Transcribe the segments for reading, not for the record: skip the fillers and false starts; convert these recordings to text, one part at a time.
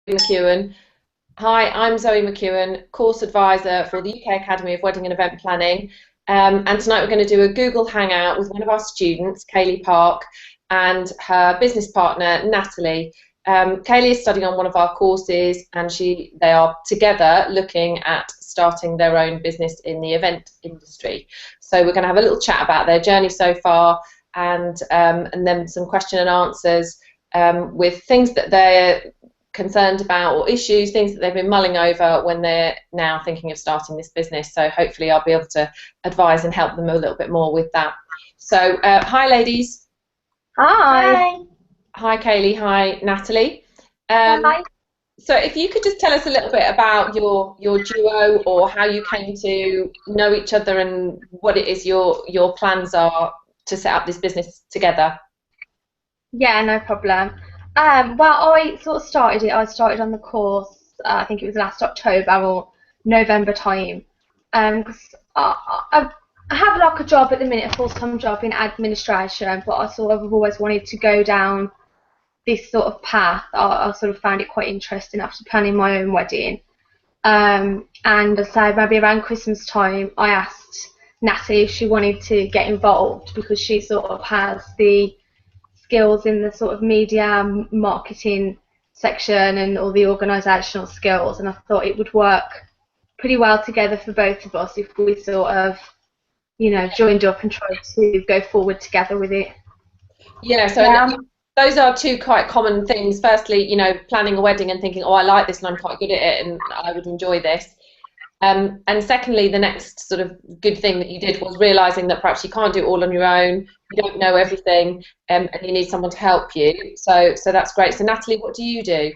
McEwen. Hi, I'm Zoe McEwen, course advisor for the UK Academy of Wedding and Event Planning. And tonight we're going to do a Google Hangout with one of our students, Kaylee Park, and her business partner, Natalie. Kaylee is studying on one of our courses, and they are together looking at starting their own business in the event industry. So we're going to have a little chat about their journey so far, and then some question and answers with things that they're concerned about or issues, things that they've been mulling over when they're now thinking of starting this business. So hopefully I'll be able to advise and help them a little bit more with that. So hi ladies. Hi. Hi Kaylee, hi Natalie. Hi. So if you could just tell us a little bit about your duo, or how you came to know each other and what it is your plans are to set up this business together. Yeah, no problem. Well, I sort of started it. I started on the course. I think it was last October or November time. 'Cause I have like a job at the minute, a full-time job in administration, but I sort of have always wanted to go down this sort of path. I sort of found it quite interesting after planning my own wedding. And so maybe around Christmas time, I asked Natalie if she wanted to get involved because she sort of has the skills in the sort of media marketing section and all the organisational skills, and I thought it would work pretty well together for both of us if we sort of, joined up and tried to go forward together with it. Yeah, so those are two quite common things. Firstly, planning a wedding and thinking, oh, I like this and I'm quite good at it and I would enjoy this. And secondly, the next sort of good thing that you did was realising that perhaps you can't do it all on your own, you don't know everything, and you need someone to help you. So that's great. So Natalie, what do you do?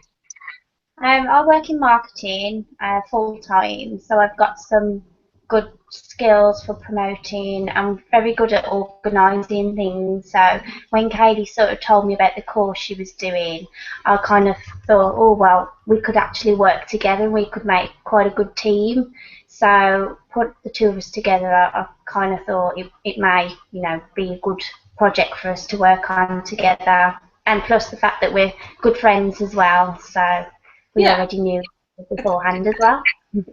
I work in marketing full time, so I've got some good skills for promoting. I'm very good at organising things. So when Katie sort of told me about the course she was doing, I kind of thought, oh well, we could actually work together and we could make quite a good team. So put the two of us together, I kind of thought it may, be a good project for us to work on together. And plus the fact that we're good friends as well, so we already knew beforehand as well.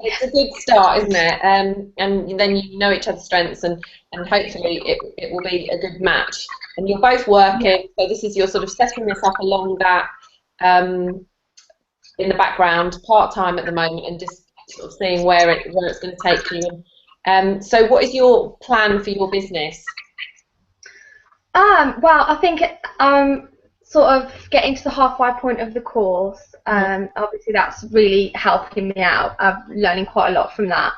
It's a good start, isn't it? And then you know each other's strengths, and hopefully it will be a good match. And you're both working, so this is you're sort of setting this up along that in the background, part-time at the moment, and just sort of seeing where it's going to take you. And so what is your plan for your business? Well, I think sort of getting to the halfway point of the course. Obviously, that's really helping me out. I'm learning quite a lot from that.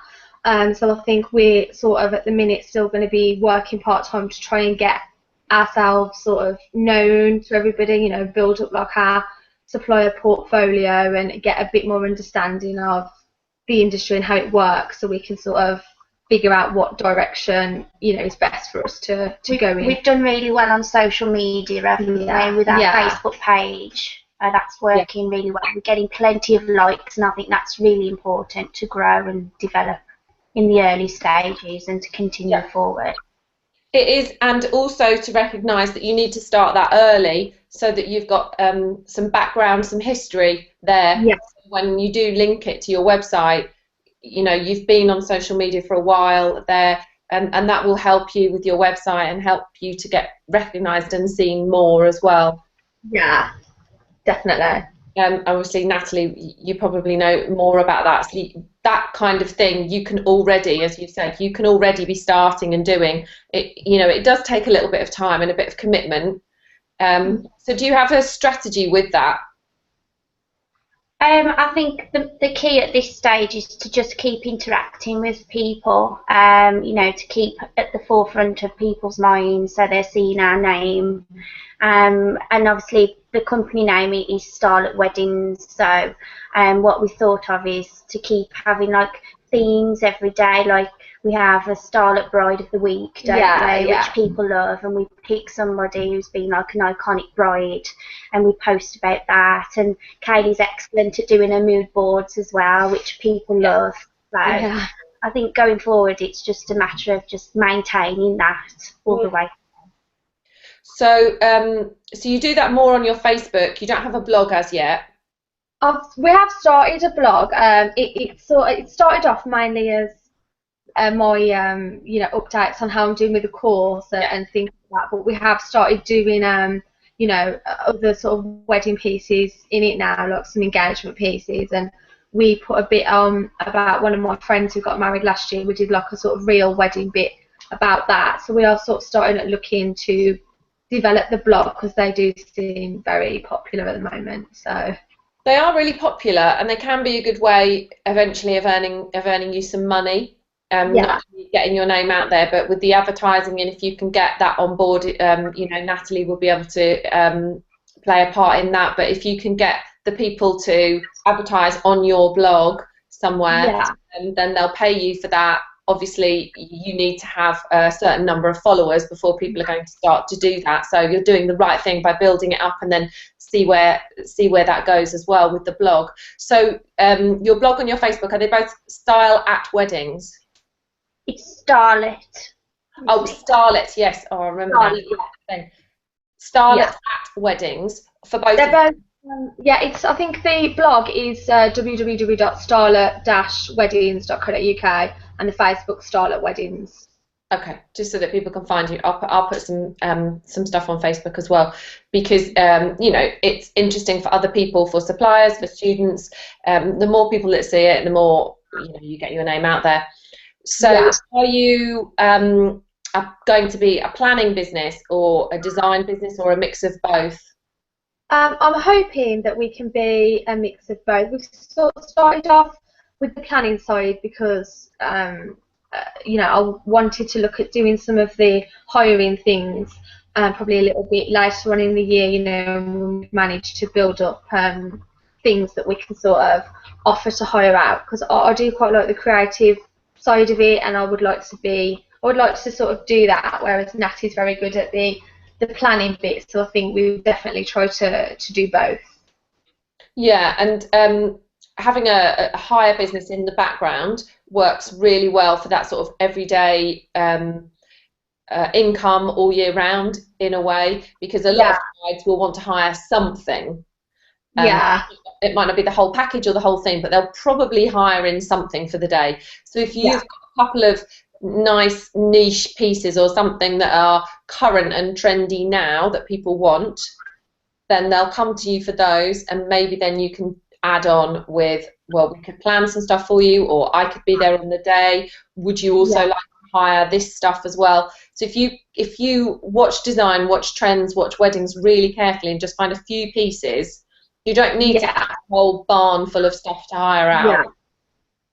So I think we're sort of at the minute still going to be working part-time to try and get ourselves sort of known to everybody, build up like our supplier portfolio and get a bit more understanding of the industry and how it works, so we can sort of figure out what direction is best for us to go in. We've done really well on social media, haven't we, with our Facebook page. That's working really well. We're getting plenty of likes, and I think that's really important to grow and develop in the early stages and to continue forward. It is, and also to recognise that you need to start that early so that you've got some background, some history there. Yes. When you do link it to your website, you've been on social media for a while there, and that will help you with your website and help you to get recognised and seen more as well. Yeah, definitely. Obviously, Natalie, you probably know more about that. So that kind of thing, you can already, as you said, you can already be starting and doing it. It does take a little bit of time and a bit of commitment. So do you have a strategy with that? I think the key at this stage is to just keep interacting with people, to keep at the forefront of people's minds so they're seeing our name. And obviously the company name is Starlet Weddings, so what we thought of is to keep having like themes every day, like we have a Starlet Bride of the Week, which people love, and we pick somebody who's been like an iconic bride and we post about that. And Kaylee's excellent at doing her mood boards as well, which people love. So I think going forward it's just a matter of just maintaining that all the way. So so you do that more on your Facebook. You don't have a blog as yet? We have started a blog. It started off mainly as my updates on how I'm doing with the course and things like that. But we have started doing other sort of wedding pieces in it now, like some engagement pieces, and we put a bit on about one of my friends who got married last year. We did like a sort of real wedding bit about that. So we are sort of starting to look into develop the blog because they do seem very popular at the moment. So they are really popular, and they can be a good way eventually of earning you some money. Not getting your name out there, but with the advertising, and if you can get that on board, Natalie will be able to play a part in that. But if you can get the people to advertise on your blog somewhere, then they'll pay you for that. Obviously, you need to have a certain number of followers before people are going to start to do that. So you're doing the right thing by building it up, and then see where that goes as well with the blog. So your blog and your Facebook, are they both Style at Weddings? It's Starlet. Oh, Starlet, yes. Oh, I remember Starlet, that. Starlet at Weddings for both. They're both. I think the blog is www.starlet-weddings.co.uk and the Facebook Starlet Weddings. Okay, just so that people can find you. I'll put some stuff on Facebook as well, because it's interesting for other people, for suppliers, for students. The more people that see it, the more you get your name out there. So are you going to be a planning business or a design business or a mix of both? I'm hoping that we can be a mix of both. We've sort of started off with the planning side because I wanted to look at doing some of the hiring things probably a little bit later on in the year, when we've managed to build up things that we can sort of offer to hire out, because I do quite like the creative side of it, and I would like to sort of do that, whereas Nat is very good at the planning bit, so I think we would definitely try to do both. Yeah, and having a hire business in the background works really well for that sort of everyday income all year round, in a way, because a lot of brides will want to hire something. It might not be the whole package or the whole thing, but they'll probably hire in something for the day. So if you've got a couple of nice niche pieces or something that are current and trendy now that people want, then they'll come to you for those, and maybe then you can add on with, well, we could plan some stuff for you, or I could be there on the day. Would you also like to hire this stuff as well? So if you watch design, watch trends, watch weddings really carefully, and just find a few pieces, you don't need to have a whole barn full of stuff to hire out.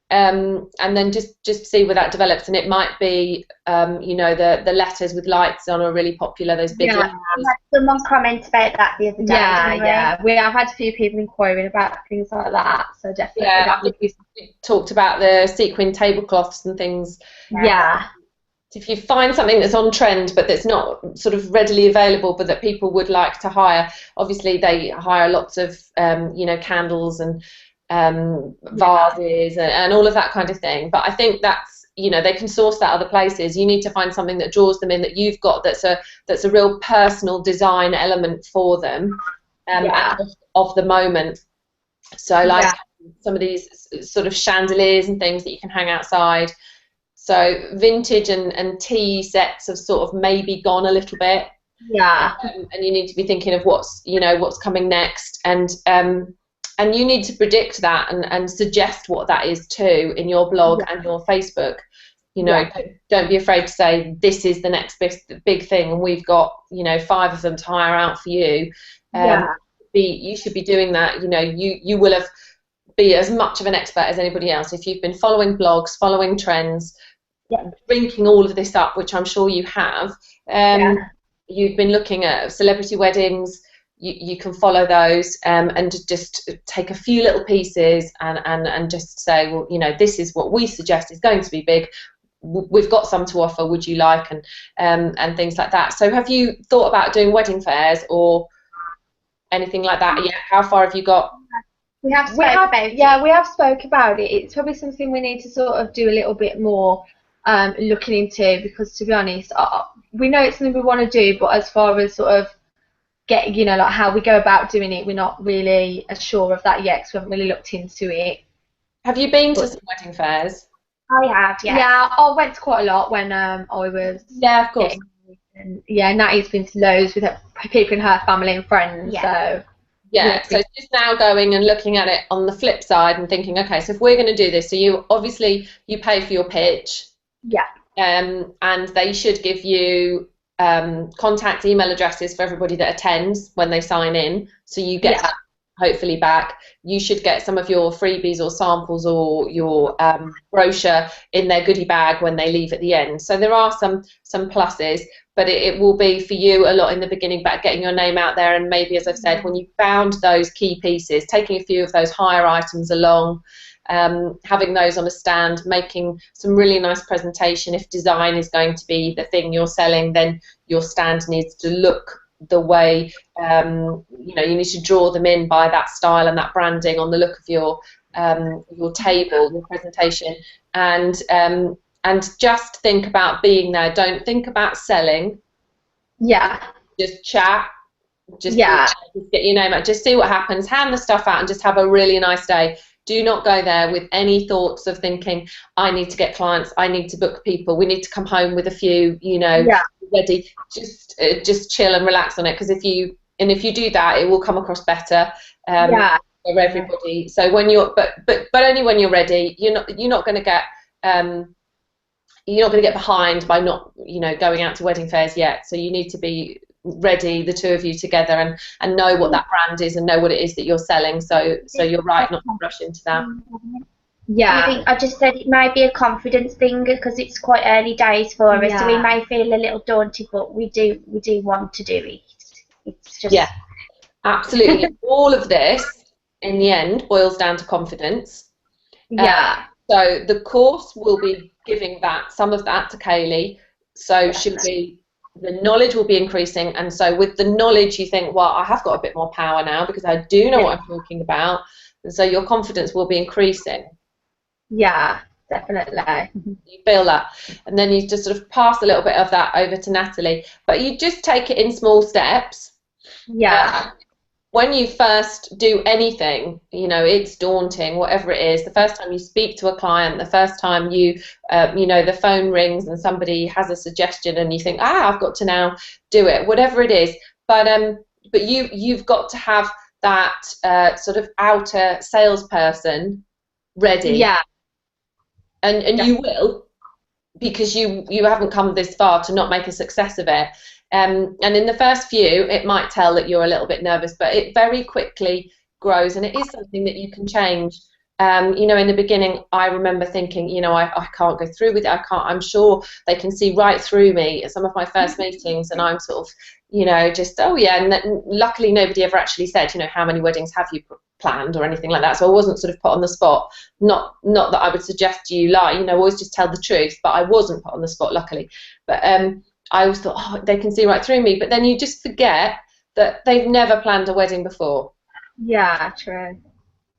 And then just see where that develops, and it might be the letters with lights on are really popular, those big letters. Someone commented about that the other day. We have had a few people inquiring about things like that, so definitely we talked about the sequin tablecloths and things. If you find something that's on trend but that's not sort of readily available, but that people would like to hire, obviously they hire lots of candles and vases and all of that kind of thing, but I think that's they can source that other places. You need to find something that draws them in, that you've got that's a real personal design element for them of the moment. So like some of these sort of chandeliers and things that you can hang outside. So vintage and tea sets have sort of maybe gone a little bit, and you need to be thinking of what's coming next, and you need to predict that and suggest what that is too in your blog and your Facebook. Don't be afraid to say this is the next big thing, and we've got 5 of them to hire out for you. You should be doing that. You will be as much of an expert as anybody else if you've been following blogs, following trends, linking all of this up, which I'm sure you have. You've been looking at celebrity weddings. You can follow those and just take a few little pieces and just say, well, this is what we suggest is going to be big. We've got some to offer. Would you like? And things like that. So have you thought about doing wedding fairs or anything like that yet? How far have you got? We have spoke about it. It's probably something we need to sort of do a little bit more looking into, because to be honest, we know it's something we want to do, but as far as sort of get, you know, like how we go about doing it. We're not really as sure of that yet, because we haven't really looked into it. Have you been to But some wedding fairs? I have, yeah. yeah, I went to quite a lot when I was Yeah, of course. getting married. And yeah, Nattie's been to loads with her, people in her family and friends. Yeah. So Yeah, so just now going and looking at it on the flip side and thinking, okay, so if we're going to do this, so you obviously you pay for your pitch, yeah, and they should give you contact email addresses for everybody that attends when they sign in, so you get that hopefully back. You should get some of your freebies or samples or your brochure in their goodie bag when they leave at the end. So there are some pluses, but it will be for you a lot in the beginning about getting your name out there, and maybe, as I've said, when you found those key pieces, taking a few of those higher items along, having those on a stand, making some really nice presentation. If design is going to be the thing you're selling, then your stand needs to look the way, you know, you need to draw them in by that style and that branding on the look of your table, your presentation, and just think about being there. Don't think about selling. yeah, Just chat. Just yeah, just get your name out. Just see what happens. Hand the stuff out and just have a really nice day. Do not go there with any thoughts of thinking, I need to get clients, I need to book people, we need to come home with a few, you know, ready. Just chill and relax on it, because if you do that, it will come across better for everybody. So when you're, but only when you're ready. You're not going to get behind by not, you know, going out to wedding fairs yet. So you need to be ready, the two of you together, and know what that brand is and know what it is that you're selling. So you're right not to rush into that. yeah. I think I just said it may be a confidence thing because it's quite early days for us, so we may feel a little daunted, but we do want to do it. It's just Absolutely. All of this in the end boils down to confidence. So the course will be giving some of that to Kaylee. So the knowledge will be increasing, and so with the knowledge you think, well, I have got a bit more power now because I do know what I'm talking about, and so your confidence will be increasing. Yeah, definitely. You feel that, and then you just sort of pass a little bit of that over to Natalie, but you just take it in small steps. When you first do anything, you know, it's daunting, whatever it is. The first time you speak to a client, the first time you know, the phone rings and somebody has a suggestion and you think, I've got to now do it, whatever it is. But you've got to have that sort of outer salesperson ready. Yeah. And you will, because you haven't come this far to not make a success of it. And in the first few, it might tell that you're a little bit nervous, but it very quickly grows, and it is something that you can change. You know, in the beginning, I remember thinking, you know, I can't go through with it. I'm sure they can see right through me at some of my first meetings, and I'm sort of, you know, just, and luckily nobody ever actually said, you know, how many weddings have you planned or anything like that. So I wasn't sort of put on the spot. Not that I would suggest you lie, you know, always just tell the truth, but I wasn't put on the spot, luckily. But I always thought, they can see right through me, but then you just forget that they've never planned a wedding before. Yeah, true.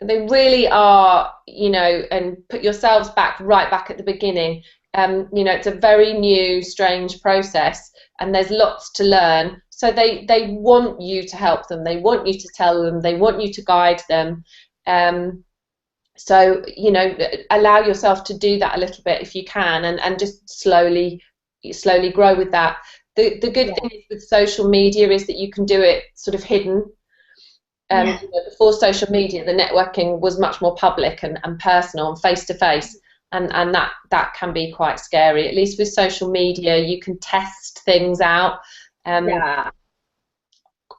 They really are, you know, and put yourselves right back at the beginning. You know, it's a very new, strange process, and there's lots to learn. So they want you to help them. They want you to tell them. They want you to guide them. So, you know, allow yourself to do that a little bit if you can, and just slowly grow with that. The good thing is with social media is that you can do it sort of hidden. You know, before social media, the networking was much more public and personal and face to face, and that can be quite scary. At least with social media, you can test things out,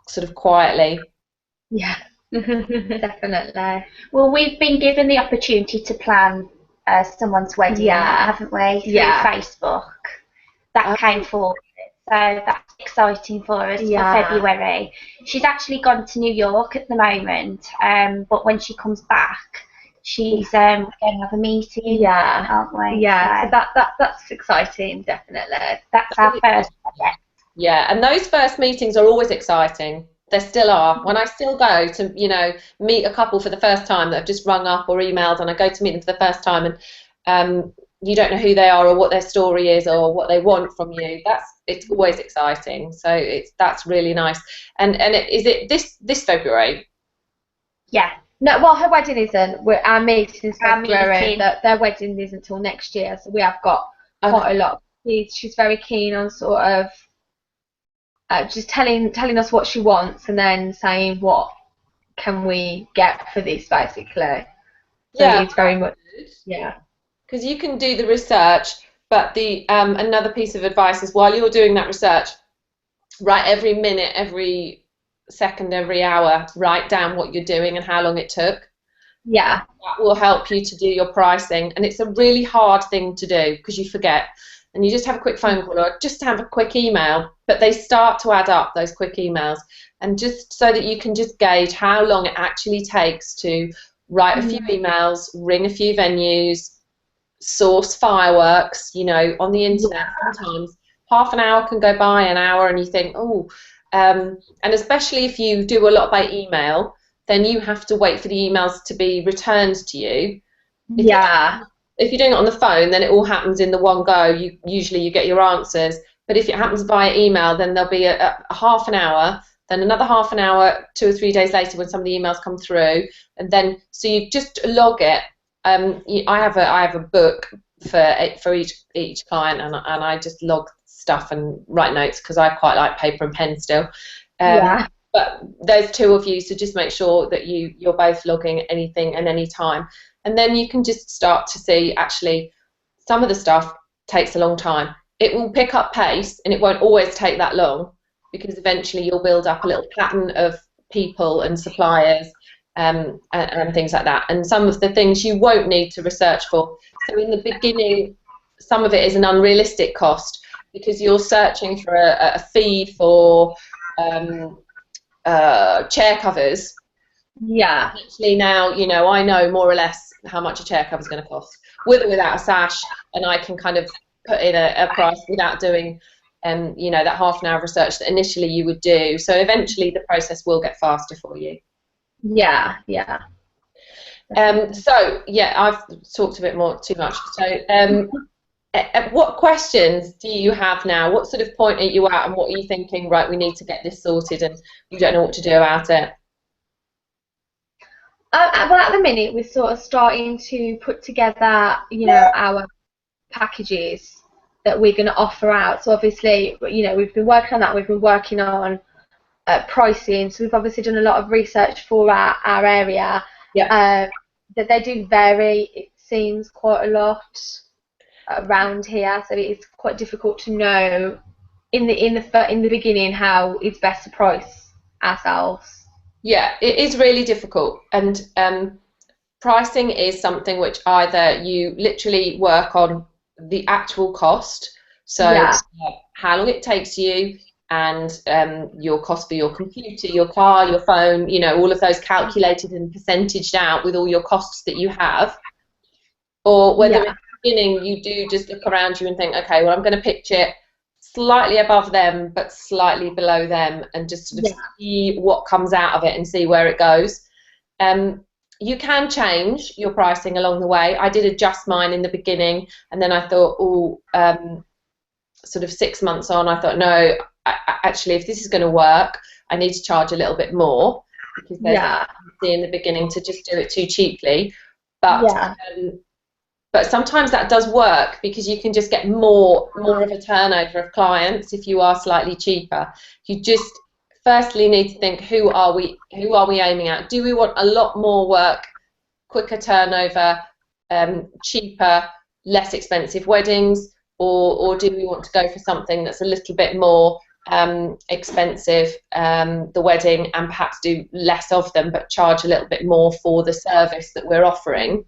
sort of quietly. Yeah, definitely. Well, we've been given the opportunity to plan someone's wedding, haven't we? Through Facebook. That came forward, so that's exciting for us for February. She's actually gone to New York at the moment, but when she comes back, she's going to have a meeting, aren't we? Yeah, so that's exciting, definitely. That's our first project. Yeah, and those first meetings are always exciting. There still are. When I still go to, you know, meet a couple for the first time that have just rung up or emailed, and I go to meet them for the first time, and you don't know who they are or what their story is or what they want from you. It's always exciting. So that's really nice. And is it this February? Yeah. No, well, her wedding isn't. Our meeting is February. meeting. Their wedding isn't until next year, so we have got Okay. quite a lot. She's very keen on sort of just telling us what she wants and then saying what can we get for this, basically. So Yeah, it's very much, yeah. because you can do the research, but the another piece of advice is while you're doing that research, write every minute, every second, every hour, write down what you're doing and how long it took. Yeah. That will help you to do your pricing, and it's a really hard thing to do because you forget, and you just have a quick phone call or just have a quick email, but they start to add up, those quick emails, and just so that you can just gauge how long it actually takes to write a few emails, ring a few venues, source fireworks, on the internet. Sometimes half an hour can go by, an hour, and you think, and especially if you do a lot by email, then you have to wait for the emails to be returned to you. If you're doing it on the phone, then it all happens in the one go. Usually you get your answers, but if it happens via email, then there'll be a half an hour, then another half an hour 2 or 3 days later when some of the emails come through, and then so you just log it. I have a book for each client, and I just log stuff and write notes because I quite like paper and pen still. But there's 2 of you, so just make sure that you're both logging anything and any time, and then you can just start to see actually some of the stuff takes a long time. It will pick up pace, and it won't always take that long because eventually you'll build up a little pattern of people and suppliers. And things like that, and some of the things you won't need to research for. So in the beginning, some of it is an unrealistic cost because you're searching for a fee for chair covers. Actually now, I know more or less how much a chair cover is going to cost, with or without a sash, and I can kind of put in a price without doing that half an hour of research that initially you would do. So eventually the process will get faster for you. So yeah, I've talked a bit too much. So what questions do you have now? What sort of point are you at, and what are you thinking? Right, we need to get this sorted, and you don't know what to do about it. Well, at the minute we're sort of starting to put together, our packages that we're going to offer out. So obviously, we've been working on that. We've been working on pricing, so we've obviously done a lot of research for our area. That they do vary, it seems, quite a lot around here, so it's quite difficult to know in the beginning how it's best to price ourselves. Yeah, it is really difficult, and pricing is something which either you literally work on the actual cost, so how long it takes you, and your cost for your computer, your car, your phone, all of those calculated and percentaged out with all your costs that you have, or whether in the beginning you do just look around you and think, okay, well, I'm going to pitch it slightly above them but slightly below them, and just sort of see what comes out of it and see where it goes. You can change your pricing along the way. I did adjust mine in the beginning, and then I thought, sort of 6 months on, I thought, no, actually, if this is going to work, I need to charge a little bit more, because there's a tendency in the beginning to just do it too cheaply. But sometimes that does work, because you can just get more of a turnover of clients if you are slightly cheaper. You just firstly need to think, who are we aiming at? Do we want a lot more work, quicker turnover, cheaper, less expensive weddings? Or do we want to go for something that's a little bit more expensive, the wedding, and perhaps do less of them but charge a little bit more for the service that we're offering?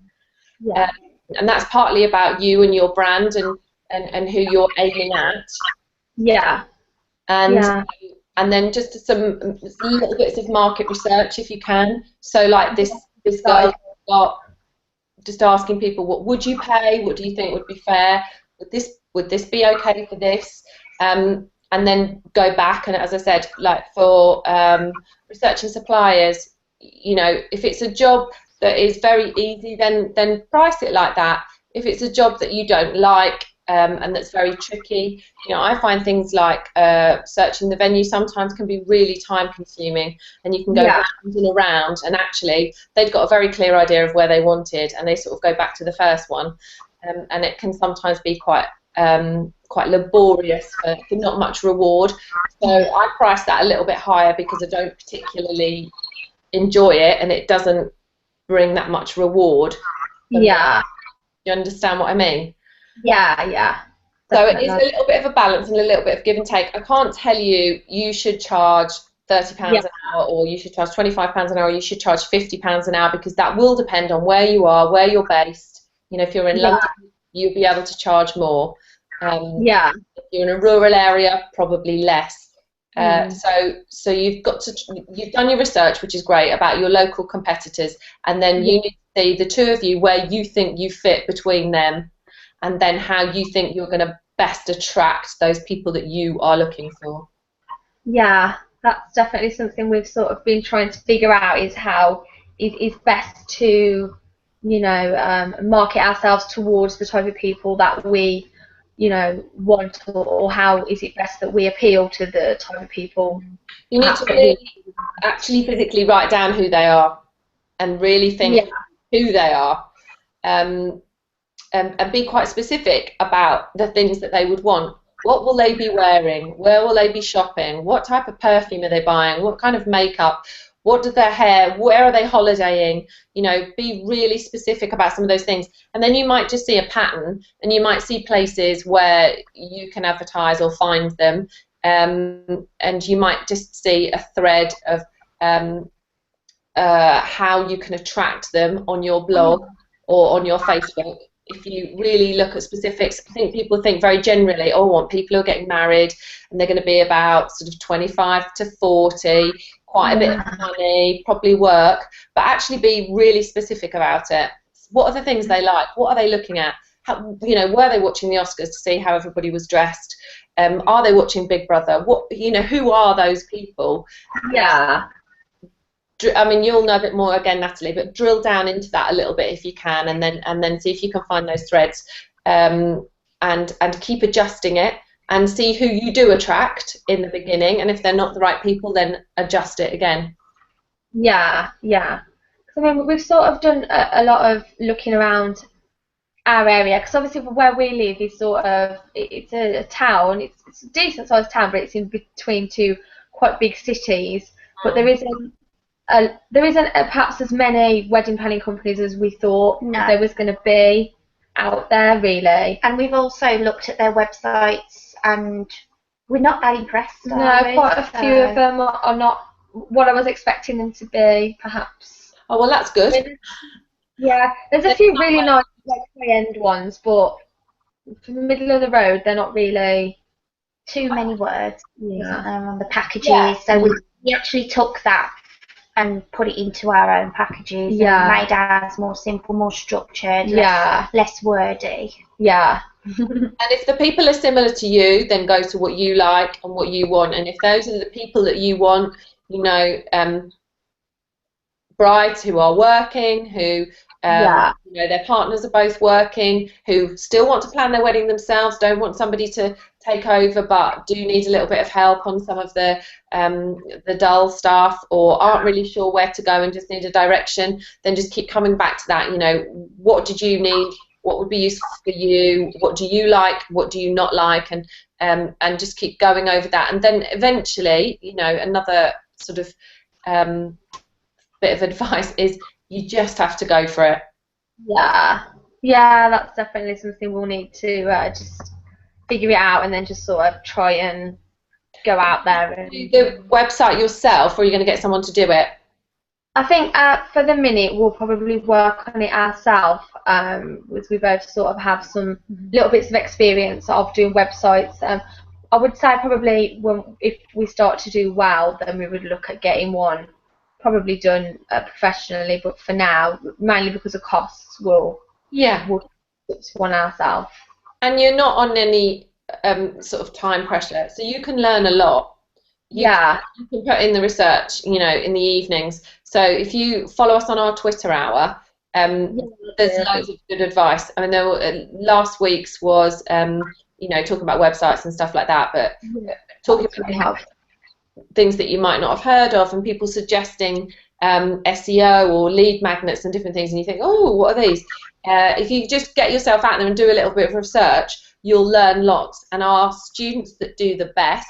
And that's partly about you and your brand and who you're aiming at. And then just some little bits of market research if you can. So like this guy got just asking people, what would you pay? What do you think would be fair? Would this be okay for this? And then go back, and as I said, like for researching suppliers, if it's a job that is very easy, then price it like that. if it's a job that you don't like, and that's very tricky, you know, I find things like searching the venue sometimes can be really time consuming, and you can go Yeah. round and around, and actually they've got a very clear idea of where they wanted, and they sort of go back to the first one, and it can sometimes be quite laborious for not much reward. So I price that a little bit higher because I don't particularly enjoy it, and it doesn't bring that much reward. Yeah. You understand what I mean? Yeah. So it is a Definitely. little bit of a balance and a little bit of give and take. I can't tell you you should charge £30 Yeah. an hour, or you should charge £25 an hour, or you should charge £50 an hour, because that will depend on where you are, where you're based. You know, if you're in Yeah. London, you'll be able to charge more. Yeah. If you're in a rural area, probably less. Mm. So you've done your research, which is great, about your local competitors, and then Yeah. you need to see the two of you where you think you fit between them, and then how you think you're going to best attract those people that you are looking for. Yeah, that's definitely something we've sort of been trying to figure out, is how it is best to, market ourselves towards the type of people that we, want, or how is it best that we appeal to the type of people You need perhaps to that we. really actually physically write down who they are, and really Yeah, think who they are. Um, and be quite specific about the things that they would want. What will they be wearing? Where will they be shopping? What type of perfume are they buying? What kind of makeup? What does their hair? Where are they holidaying? You know, be really specific about some of those things. And then you might just see a pattern, and you might see places where you can advertise or find them. And you might just see a thread of how you can attract them on your blog or on your Facebook. If you really look at specifics, I think people think very generally, oh, I want people who are getting married, and they're going to be about sort of 25 to 40, quite a bit of money, probably work, but actually be really specific about it. What are the things they like? What are they looking at? How, were they watching the Oscars to see how everybody was dressed? Are they watching Big Brother? Who are those people? yeah, I mean, you'll know a bit more again, Natalie, but drill down into that a little bit if you can, and then see if you can find those threads, and keep adjusting it, and see who you do attract in the beginning, and if they're not the right people, then adjust it again. yeah. 'Cause, I mean, we've sort of done a lot of looking around our area, because obviously where we live is sort of, it's a town. It's a decent sized town, but it's in between two quite big cities. But there isn't perhaps as many wedding planning companies as we thought there was going to be out there, really. And we've also looked at their websites, and we're not that impressed. No, quite a few of them are not what I was expecting them to be, perhaps. Oh, well, that's good. Yeah, there's a few really nice, like, high-end ones, but for the middle of the road, they're not really. Too many words on the packages. Yeah. So we actually took that and put it into our own packages, and made ours more simple, more structured, less wordy. Yeah. And if the people are similar to you, then go to what you like and what you want. And if those are the people that you want, brides who are working, who their partners are both working, who still want to plan their wedding themselves, don't want somebody to take over, but do need a little bit of help on some of the dull stuff, or aren't really sure where to go and just need a direction, then just keep coming back to that. What did you need? What would be useful for you? What do you like? What do you not like? And just keep going over that. And then eventually, another sort of bit of advice is you just have to go for it. Yeah, that's definitely something we'll need to just figure it out, and then just sort of try and go out there. And do the website yourself, or are you going to get someone to do it? I think for the minute we'll probably work on it ourselves, as we both sort of have some little bits of experience of doing websites. I would say probably if we start to do well, then we would look at getting one probably done professionally, but for now, mainly because of costs, we'll do one ourselves. And you're not on any sort of time pressure, so you can learn a lot. You can put in the research, in the evenings. So if you follow us on our Twitter hour, There's loads of good advice. I mean, last week's was, talking about websites and stuff like that, but talking about things that you might not have heard of, and people suggesting SEO or lead magnets and different things, and you think, oh, what are these? If you just get yourself out there and do a little bit of research, you'll learn lots. And our students that do the best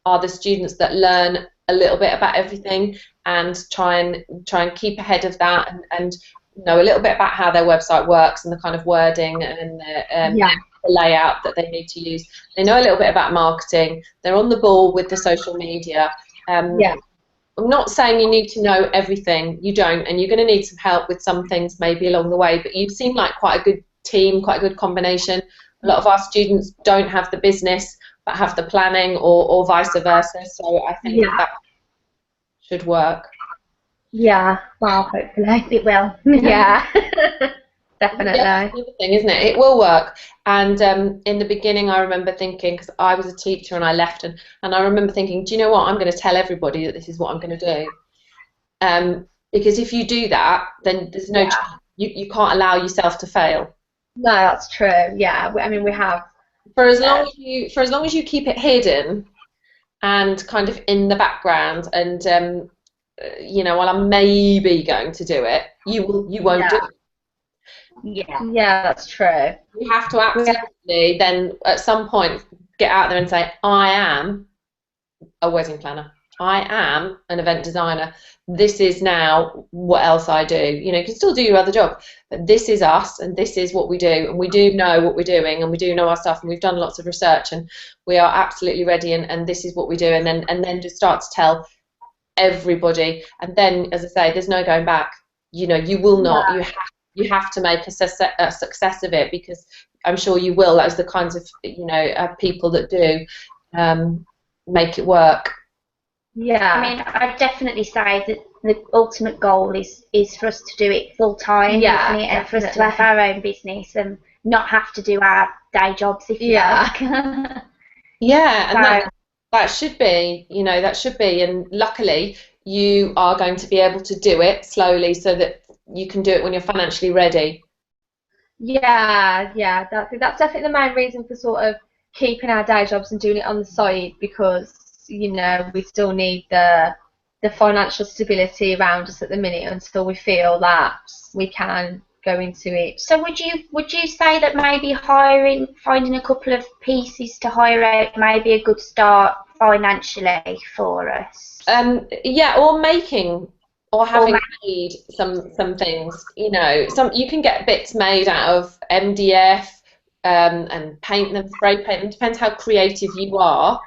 are the students that learn a little bit about everything and try and keep ahead of that, and know a little bit about how their website works and the kind of wording and the layout that they need to use. They know a little bit about marketing. They're on the ball with the social media. I'm not saying you need to know everything. You don't, and you're going to need some help with some things maybe along the way, but you seem like quite a good team, quite a good combination. A lot of our students don't have the business but have the planning, or vice versa, so I think that should work. Yeah, well, hopefully it will. Yeah. Definitely. Yeah, that's the other thing, isn't it? It will work. And in the beginning, I remember thinking, because I was a teacher and I left, and I remember thinking, do you know what? I'm going to tell everybody that this is what I'm going to do. Because if you do that, then there's no you can't allow yourself to fail. No, that's true. Yeah, I mean, we have. For as long as you keep it hidden and kind of in the background, and well, I'm maybe going to do it, you won't do it. Yeah, that's true. You have to absolutely then at some point get out there and say, I am a wedding planner. I am an event designer. This is now what else I do. You can still do your other job, but this is us, and this is what we do, and we do know what we're doing, and we do know our stuff, and we've done lots of research, and we are absolutely ready, and this is what we do, and then just start to tell everybody. And then, as I say, there's no going back. You will not. You have to make a success of it, because I'm sure you will. As the kinds of people that do make it work. Yeah. I mean, I'd definitely say that the ultimate goal is for us to do it full time. Yeah, and for us to have our own business and not have to do our day jobs, if you like. Yeah, and that should be, that should be. And luckily, you are going to be able to do it slowly, so that you can do it when you're financially ready. Yeah, that's definitely the main reason for sort of keeping our day jobs and doing it on the side, because we still need the financial stability around us at the minute until we feel that we can go into it. So would you say that maybe finding a couple of pieces to hire out may be a good start financially for us? Or having made some things. You can get bits made out of MDF and paint them, spray paint them. Depends how creative you are.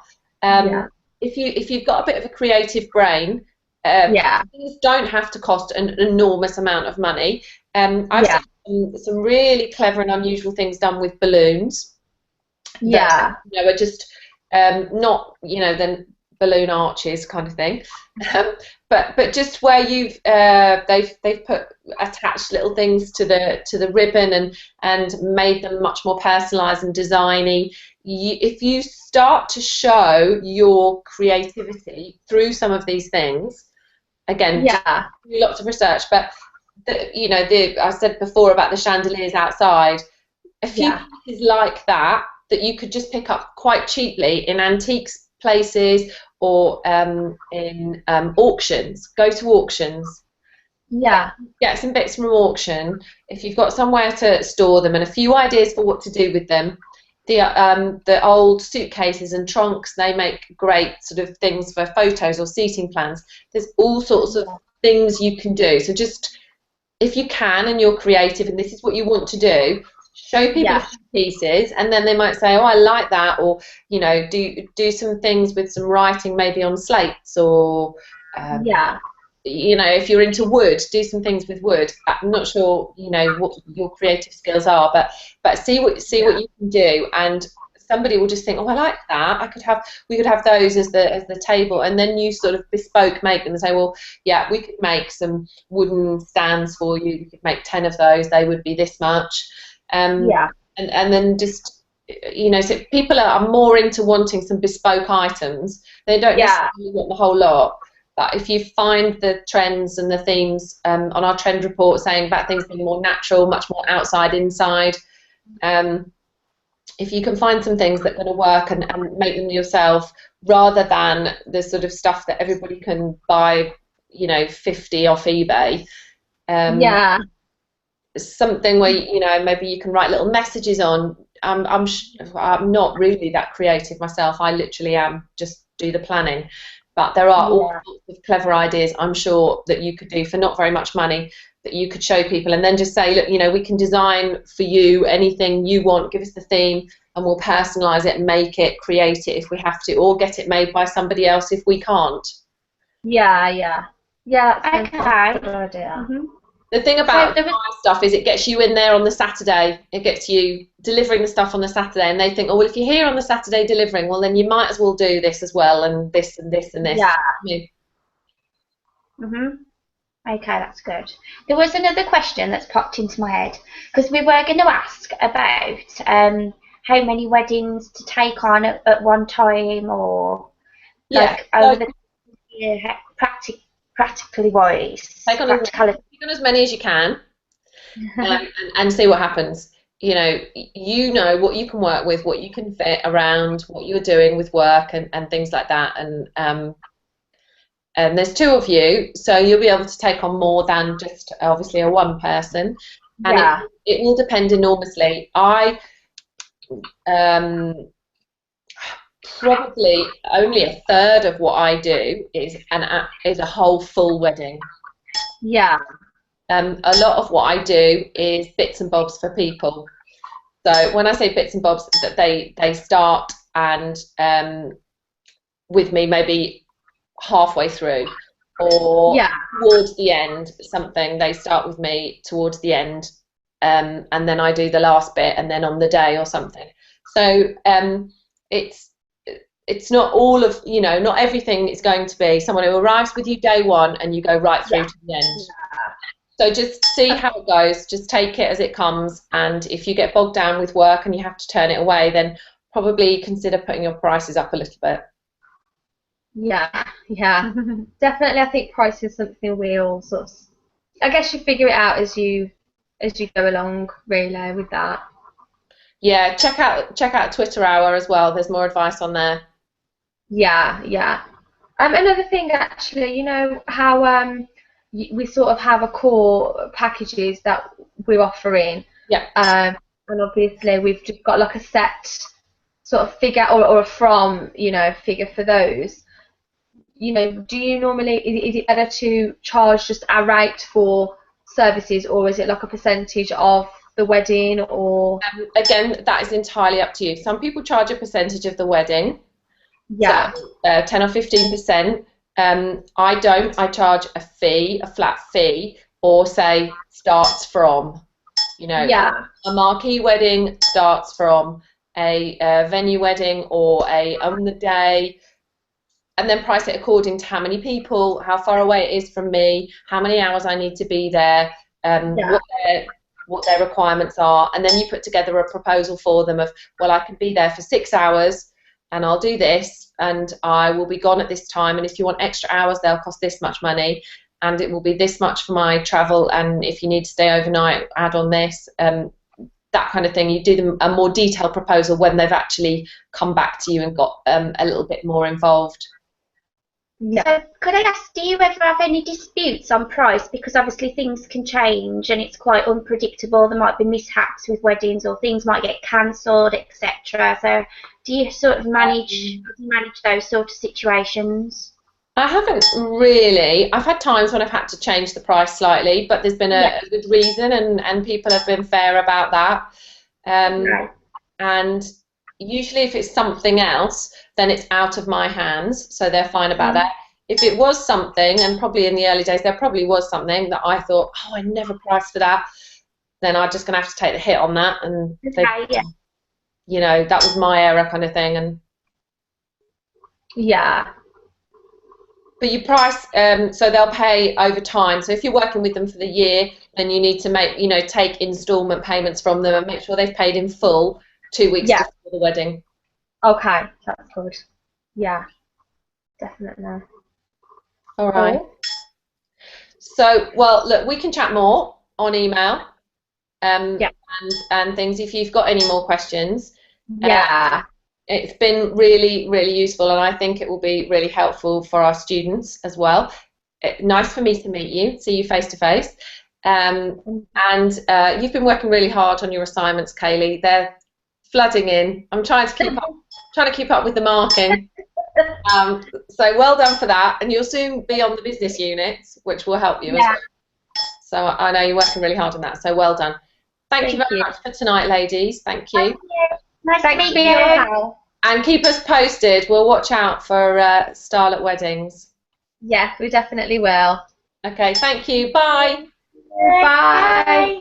If you've got a bit of a creative brain, things don't have to cost an enormous amount of money. I've seen some really clever and unusual things done with balloons. That, are just not the balloon arches kind of thing, but just where they've attached little things to the ribbon and made them much more personalised and designy. If you start to show your creativity through some of these things, again, do lots of research, but I said before about the chandeliers outside, a few pieces like that you could just pick up quite cheaply in antiques places or in auctions. Go to auctions. Get some bits from auction. If you've got somewhere to store them and a few ideas for what to do with them. The old suitcases and trunks, they make great sort of things for photos or seating plans. There's all sorts of things you can do. So just, if you can and you're creative and this is what you want to do, show people pieces, and then they might say, oh, I like that, or do some things with some writing maybe on slates, or if you're into wood, do some things with wood. I'm not sure what your creative skills are, but see what you can do, and somebody will just think, oh, I like that. We could have those as the table, and then you sort of bespoke make them and say, well, yeah, we could make some wooden stands for you. We could make 10 of those. They would be this much. And then just so people are more into wanting some bespoke items. They don't necessarily want the whole lot. But if you find the trends and the themes on our trend report saying about things being more natural, much more outside, inside, if you can find some things that are going to work and make them yourself, rather than the sort of stuff that everybody can buy, 50 off eBay, Yeah. something where maybe you can write little messages on. I'm not really that creative myself. I literally am just do the planning, but there are all sorts of clever ideas I'm sure that you could do for not very much money, that you could show people and then just say, look, we can design for you anything you want, give us the theme and we'll personalize it and make it, create it if we have to, or get it made by somebody else if we can't. Yeah, that's Okay. a good idea. Mm-hmm. The thing about stuff is it gets you in there on the Saturday. It gets you delivering the stuff on the Saturday, and they think, oh, well, if you're here on the Saturday delivering, well, then you might as well do this as well, and this and this and this. Yeah. Mhm. Okay, that's good. There was another question that's popped into my head because we were going to ask about how many weddings to take on at one time, or like over the year, practically wise. Take on as many as you can, and see what happens. You know what you can work with, what you can fit around what you're doing with work and things like that. And there's 2 of you, so you'll be able to take on more than just obviously a one person. And it will depend enormously. I probably only a third of what I do is a whole full wedding. Yeah. A lot of what I do is bits and bobs for people. So when I say bits and bobs, that they start and with me maybe halfway through, or towards the end, something they start with me towards the end, and then I do the last bit, and then on the day or something. So it's not all of not everything is going to be someone who arrives with you day one and you go right through to the end. So just see how it goes, just take it as it comes, and if you get bogged down with work and you have to turn it away, then probably consider putting your prices up a little bit. Yeah, definitely. I think price is something we all sort of, I guess you figure it out as you go along, really, with that. Yeah, check out Twitter Hour as well. There's more advice on there. Yeah. Another thing, actually, how we sort of have a core packages that we're offering. Yeah. And obviously we've just got like a set sort of figure or a from figure for those. Do you normally, is it better to charge just a rate for services, or is it like a percentage of the wedding, or? Again, that is entirely up to you. Some people charge a percentage of the wedding. Yeah. So, 10 or 15%. I don't. I charge a flat fee, or say starts from. A marquee wedding starts from a venue wedding or a on the day. And then price it according to how many people, how far away it is from me, how many hours I need to be there, what their requirements are, and then you put together a proposal for them of, well, I can be there for 6 hours, and I'll do this, and I will be gone at this time, and if you want extra hours, they'll cost this much money, and it will be this much for my travel, and if you need to stay overnight, add on this, that kind of thing. You do them a more detailed proposal when they've actually come back to you and got a little bit more involved. Yeah. So could I ask, do you ever have any disputes on price? Because obviously things can change and it's quite unpredictable. There might be mishaps with weddings, or things might get cancelled, etc. So do you sort of manage those sort of situations? I haven't really. I've had times when I've had to change the price slightly, but there's been a good reason, and people have been fair about that. Right. And usually if it's something else, then it's out of my hands, so they're fine about that. If it was something, and probably in the early days there probably was something that I thought, oh, I never priced for that, then I'm just going to have to take the hit on that, and that was my error kind of thing. And but you price, so they'll pay over time. So if you're working with them for the year, then you need to take instalment payments from them and make sure they've paid in full 2 weeks before the wedding. Okay, that's good. Yeah, definitely. All right. Cool. So, well, look, we can chat more on email Yeah. and things if you've got any more questions. Yeah. It's been really, really useful, and I think it will be really helpful for our students as well. Nice for me to meet you, see you face to face. And you've been working really hard on your assignments, Kaylee. They're flooding in. I'm trying to keep up with the marking. So well done for that, and you'll soon be on the business units, which will help you as well. So I know you're working really hard on that. So well done. Thank you very much for tonight, ladies. Thank you. Thank you. Nice to meet Thanks for your you. help. And keep us posted. We'll watch out for Style at Weddings. Yes, we definitely will. Okay, thank you. Bye. Bye.